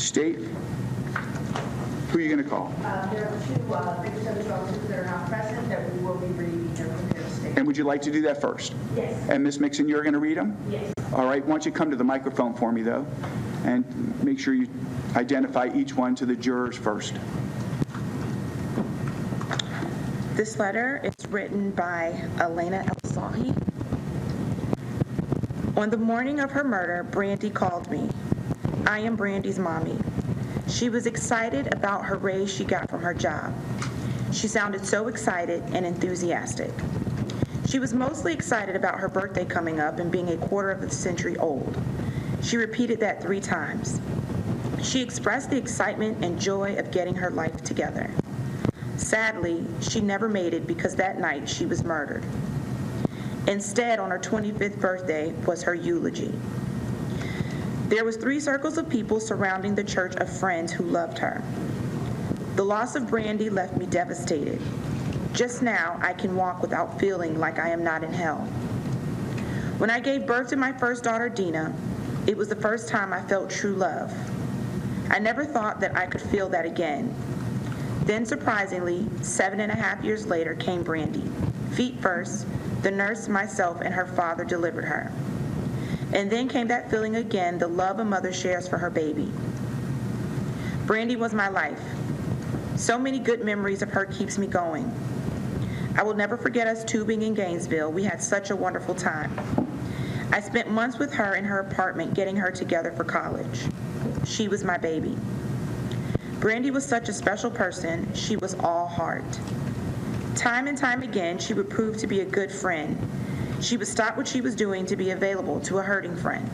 State. Who are you going to call? There are two victims' relatives that are not present that we will be reading their prepared statement. And would you like to do that first? Yes. And Ms. Mixon, you're going to read them? Yes. All right. Why don't you come to the microphone for me, though, and make sure you identify each one to the jurors first. This letter is written by Elena El-Sahi. On the morning of her murder, Brandi called me. I am Brandi's mommy. She was excited about her raise she got from her job. She sounded so excited and enthusiastic. She was mostly excited about her birthday coming up and being a quarter of a century old. She repeated that 3 times. She expressed the excitement and joy of getting her life together. Sadly, she never made it because that night she was murdered. Instead, on her 25th birthday was her eulogy. There was 3 circles of people surrounding the church of friends who loved her. The loss of Brandi left me devastated. Just now, I can walk without feeling like I am not in hell. When I gave birth to my first daughter, Dina, it was the first time I felt true love. I never thought that I could feel that again. Then, surprisingly, 7.5 years later came Brandi. Feet first, the nurse, myself, and her father delivered her. And then came that feeling again, the love a mother shares for her baby. Brandi was my life. So many good memories of her keeps me going. I will never forget us tubing in Gainesville. We had such a wonderful time. I spent months with her in her apartment getting her together for college. She was my baby. Brandi was such a special person. She was all heart. Time and time again, she would prove to be a good friend. She would stop what she was doing to be available to a hurting friend.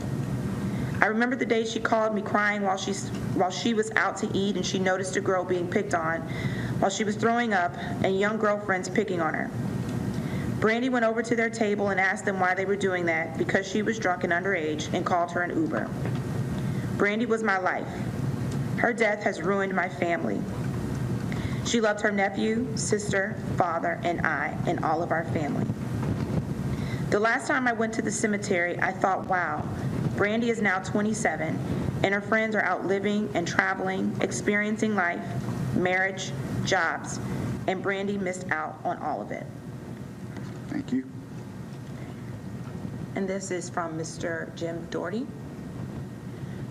I remember the day she called me crying while she was out to eat and she noticed a girl being picked on while she was throwing up and young girlfriends picking on her. Brandi went over to their table and asked them why they were doing that because she was drunk and underage and called her an Uber. Brandi was my life. Her death has ruined my family. She loved her nephew, sister, father, and I, and all of our family. The last time I went to the cemetery, I thought, wow, Brandi is now 27, and her friends are out living and traveling, experiencing life, marriage, jobs, and Brandi missed out on all of it. Thank you. And this is from Mr. Jim Doherty.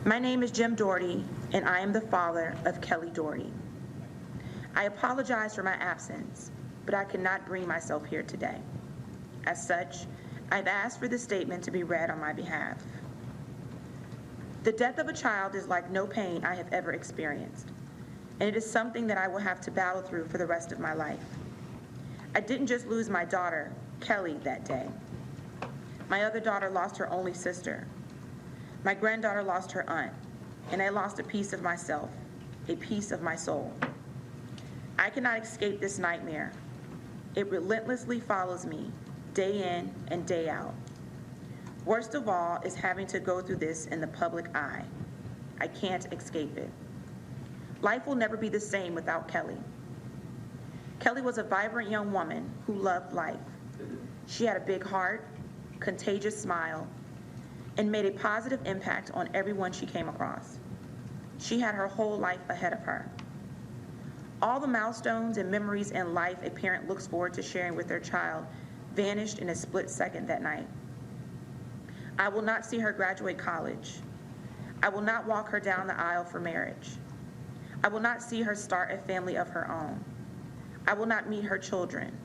My name is Jim Doherty, and I am the father of Kelly Doherty. I apologize for my absence, but I could not bring myself here today. As such, I've asked for this statement to be read on my behalf. The death of a child is like no pain I have ever experienced, and it is something that I will have to battle through for the rest of my life. I didn't just lose my daughter, Kelly, that day. My other daughter lost her only sister. My granddaughter lost her aunt, and I lost a piece of myself, a piece of my soul. I cannot escape this nightmare. It relentlessly follows me, day in and day out. Worst of all is having to go through this in the public eye. I can't escape it. Life will never be the same without Kelly. Kelly was a vibrant young woman who loved life. She had a big heart, contagious smile, and made a positive impact on everyone she came across. She had her whole life ahead of her. All the milestones and memories in life a parent looks forward to sharing with their child vanished in a split second that night. I will not see her graduate college. I will not walk her down the aisle for marriage. I will not see her start a family of her own. I will not meet her children,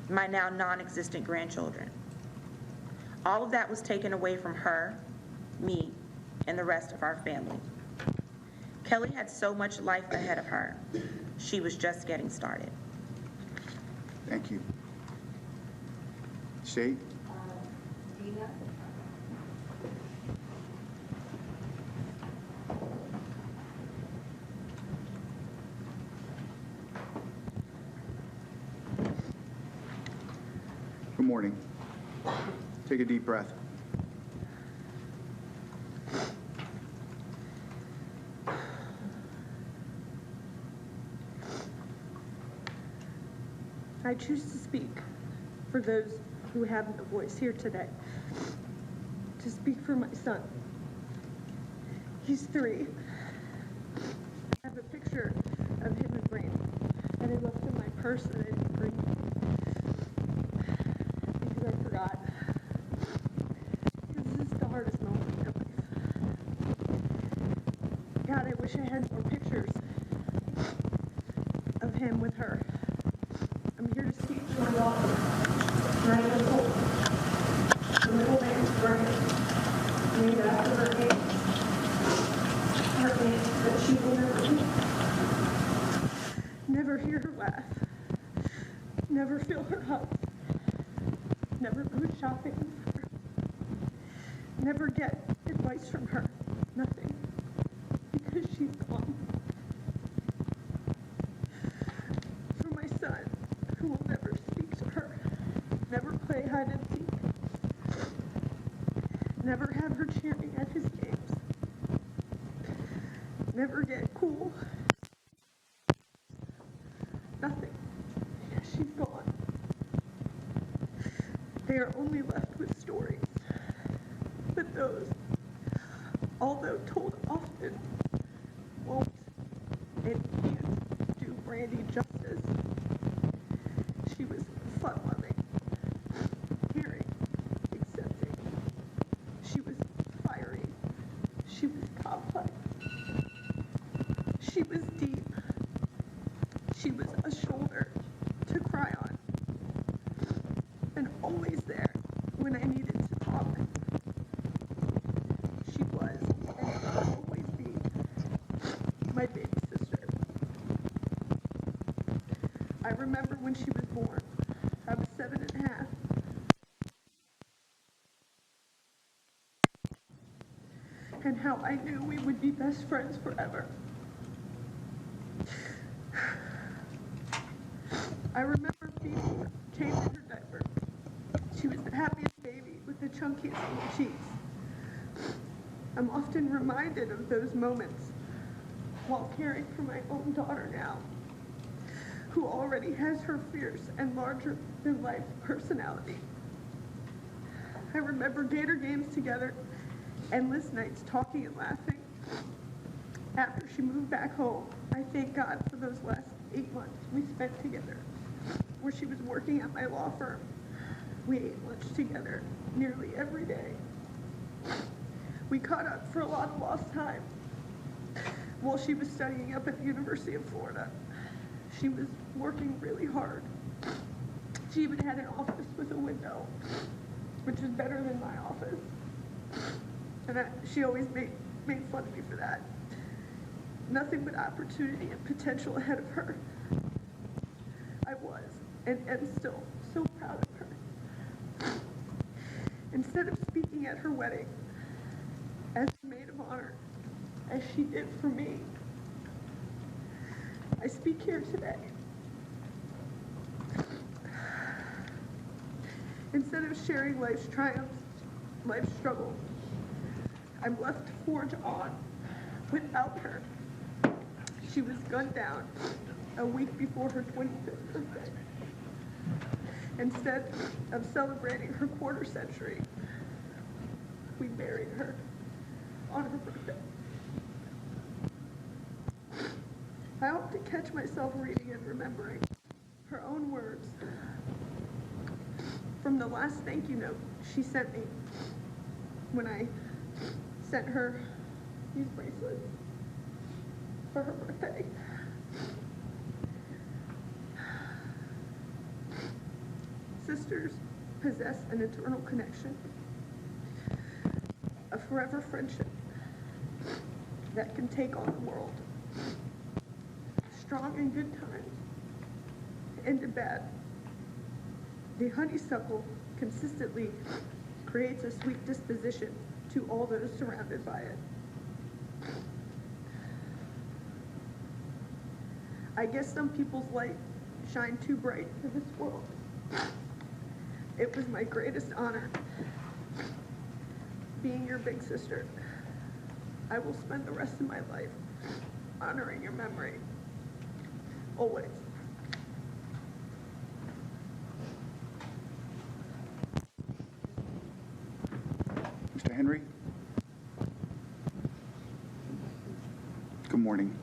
my now non-existent grandchildren. All of that was taken away from her, me, and the rest of our family. Kelly had so much life ahead of her. She was just getting started. Thank you. State. Dina? Good morning. Take a deep breath. I choose to speak for those who have no voice here today, to speak for my son. He's 3. picture of him and Brandi, and I left it in my purse and I didn't bring it because I forgot. This is the hardest moment in my life. God, I wish I had more pictures of him with her. I'm here to speak to my daughter, 9 years old. The middle name is Brandi, named after her name that she will never meet. Never hear her laugh. Never feel her hugs. Never go shopping with her. Never get advice from her. Nothing. Because she's gone. For my son, who will never speak to her. Never play hide and seek. Never have her cheering at his games. Never get cool. Nothing. She's gone. They are only left with stories. But those, although told often, won't and can't do Brandi justice. She was fun-loving, caring, accepting. She was fiery. She was complex. She was deep. She was a shoulder to cry on. And always there when I needed to talk. She was and will always be my baby sister. I remember when she was born. I was 7.5. And how I knew we would be best friends forever. I remember feeding her, changing her diaper. She was the happiest baby with the chunkiest little cheeks. I'm often reminded of those moments while caring for my own daughter now, who already has her fierce and larger-than-life personality. I remember Gator games together, endless nights talking and laughing. After she moved back home, I thank God for those last 8 months we spent together, where she was working at my law firm. We ate lunch together nearly every day. We caught up for a lot of lost time while she was studying up at the University of Florida. She was working really hard. She even had an office with a window, which is better than my office. And she always made fun of me for that. Nothing but opportunity and potential ahead of her. I was, and am still, so proud of her. Instead of speaking at her wedding as a maid of honor, as she did for me, I speak here today. Instead of sharing life's triumphs, life's struggles, I'm left to forge on without her. She was gunned down a week before her 25th birthday. Instead of celebrating her quarter century, we buried her on her birthday. I often catch myself reading and remembering her own words from the last thank you note she sent me when I sent her these bracelets for her birthday. Sisters possess an eternal connection, a forever friendship that can take on the world, strong in good times and in bad. The honeysuckle consistently creates a sweet disposition to all those surrounded by it. I guess some people's light shine too bright for this world. It was my greatest honor being your big sister. I will spend the rest of my life honoring your memory. Always. Mr. Henry? Good morning.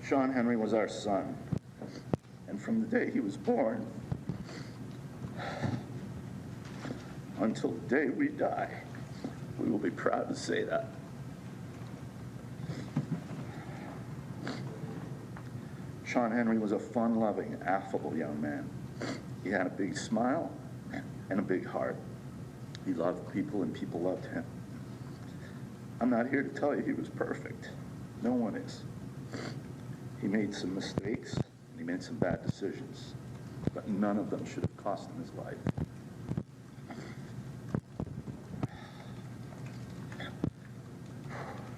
Shawn Henry was our son, and from the day he was born until the day we die, we will be proud to say that. Shawn Henry was a fun-loving, affable young man. He had a big smile and a big heart. He loved people and people loved him. I'm not here to tell you he was perfect. No one is. He made some mistakes, and he made some bad decisions, but none of them should have cost him his life.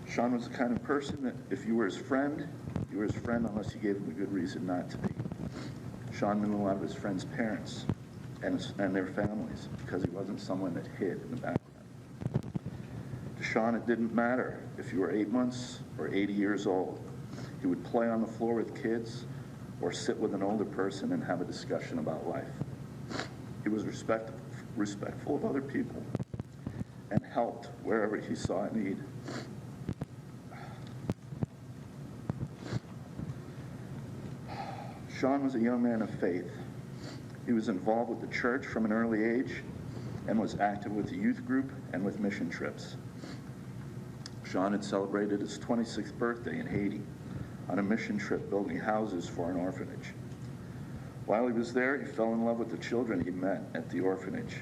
Shawn was the kind of person that if you were his friend, you were his friend unless you gave him a good reason not to be. Shawn knew a lot of his friends' parents and their families because he wasn't someone that hid in the background. To Shawn, it didn't matter if you were 8 months or 80 years old. He would play on the floor with kids or sit with an older person and have a discussion about life. He was respectful of other people and helped wherever he saw a need. Shawn was a young man of faith. He was involved with the church from an early age and was active with the youth group and with mission trips. Shawn had celebrated his 26th birthday in Haiti on a mission trip building houses for an orphanage. While he was there, he fell in love with the children he met at the orphanage.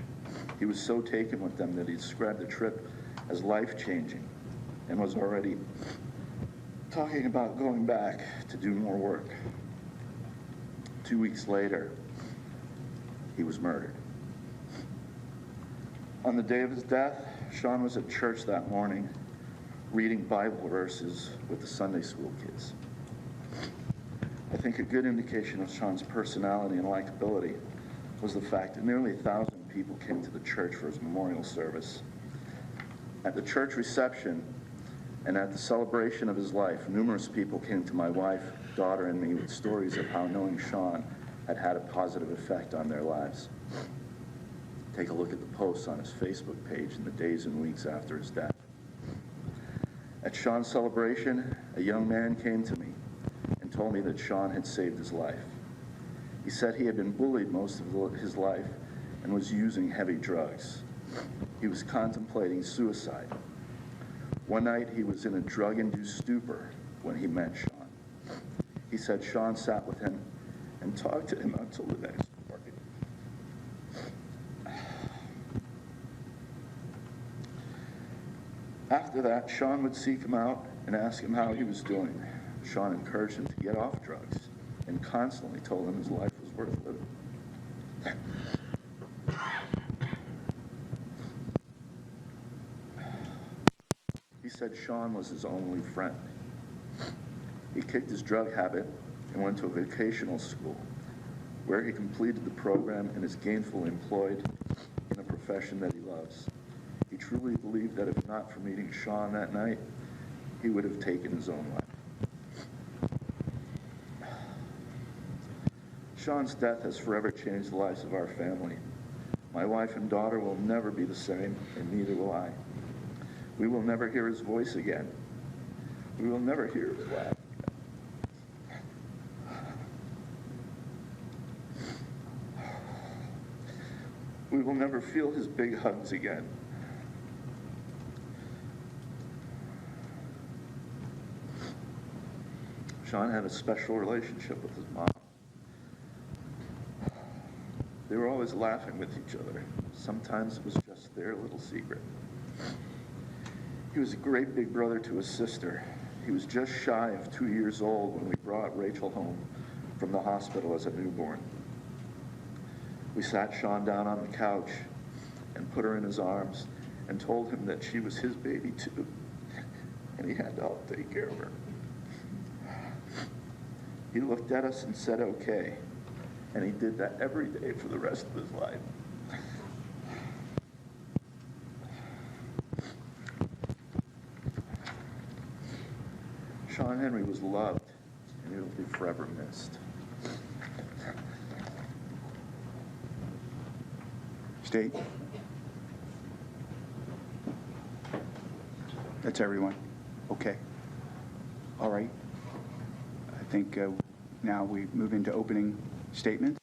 He was so taken with them that he described the trip as life-changing and was already talking about going back to do more work. 2 weeks later, he was murdered. On the day of his death, Shawn was at church that morning reading Bible verses with the Sunday school kids. I think a good indication of Shawn's personality and likability was the fact that nearly 1,000 people came to the church for his memorial service. At the church reception and at the celebration of his life, numerous people came to my wife, daughter, and me with stories of how knowing Shawn had had a positive effect on their lives. Take a look at the posts on his Facebook page in the days and weeks after his death. At Shawn's celebration, a young man came to me and told me that Shawn had saved his life. He said he had been bullied most of his life and was using heavy drugs. He was contemplating suicide. One night, he was in a drug-induced stupor when he met Shawn. He said Shawn sat with him and talked to him until the next morning. After that, Shawn would seek him out and ask him how he was doing. Shawn encouraged him to get off drugs and constantly told him his life was worth living. He said Shawn was his only friend. He kicked his drug habit and went to a vocational school where he completed the program and is gainfully employed in a profession that he loves. He truly believed that if not for meeting Shawn that night, he would have taken his own life. Shawn's death has forever changed the lives of our family. My wife and daughter will never be the same, and neither will I. We will never hear his voice again. We will never hear his laugh again. We will never feel his big hugs again. Shawn had a special relationship with his mom. They were always laughing with each other. Sometimes it was just their little secret. He was a great big brother to his sister. He was just shy of 2 years old when we brought Rachel home from the hospital as a newborn. We sat Shawn down on the couch and put her in his arms and told him that she was his baby too, and he had to help take care of her. He looked at us and said, okay, and he did that every day for the rest of his life. Shawn Henry was loved, and he will be forever missed. State. That's everyone. Okay. All right. think now we move into opening statements.